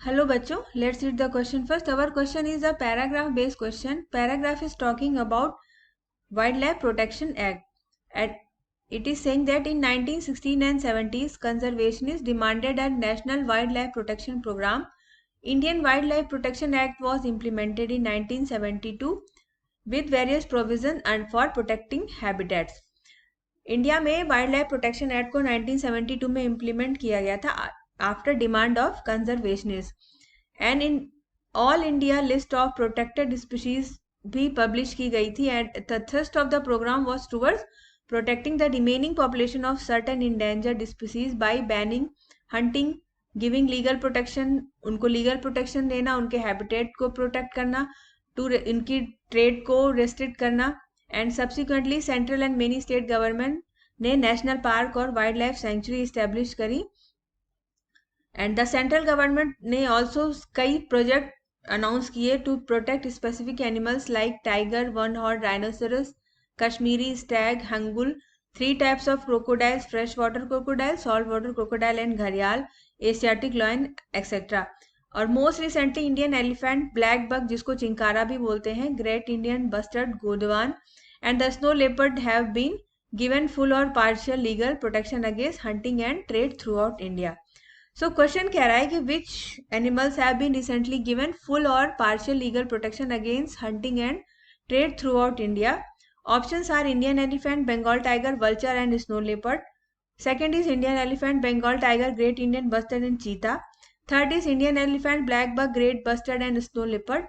Hello बच्चों, let's read the question first. Our question is a paragraph based question. Paragraph is talking about Wildlife Protection Act. It is saying that in 1916 and 70s, conservationists demanded a national wildlife protection program. Indian Wildlife Protection Act was implemented in 1972 with various provisions and for protecting habitats. India में wild life protection act को 1972 में implement किया गया था after demand of conservationist and in all India list of protected species भी publish की गई थी and the thrust of the programme was towards protecting the remaining population of certain endangered species by banning hunting giving legal protection उनको legal protection देना उनके habitat को protect करना to इनकी ट्रेड को रेस्ट्रिक्ट करना and subsequently central and many state government ने national park और वाइल्ड लाइफ सेंचुरी इस्टेब्लिश करी एंड द सेंट्रल गवर्नमेंट ने ऑल्सो कई प्रोजेक्ट अनाउंस किए to protect specific animals like tiger one horn rhinoceros Kashmiri stag hangul 3 types of crocodiles fresh water crocodile salt water crocodile and घड़ियाल Asiatic lion etcetera और most recently Indian elephant black buck जिसको चिंकारा भी बोलते हैं great Indian bustard godawan and the snow leopard have been given full or partial legal protection against hunting and trade throughout India. So question कह रहा है कि which animals have been recently given full or partial legal protection against hunting and trade throughout India. Options are Indian elephant, Bengal tiger, vulture and snow leopard. Second is Indian elephant, Bengal tiger, great Indian bustard and cheetah. Third is Indian elephant, black buck, great bustard and snow leopard.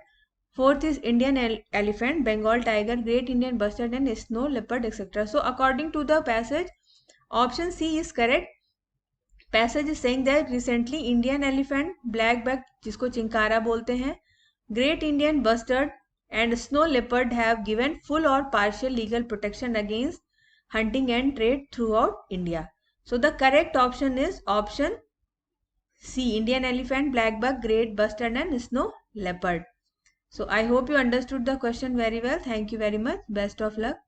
Fourth is Indian elephant, Bengal tiger, great Indian bustard and snow leopard etc. So according to the passage, option C is correct. Passage is saying that recently Indian elephant, black buck जिसको चिंकारा बोलते हैं, great Indian bustard and snow leopard have given full or partial legal protection against hunting and trade throughout India. So the correct option is option C, Indian elephant, black buck, great bustard and snow leopard. So I hope you understood the question very well. Thank you very much. Best of luck.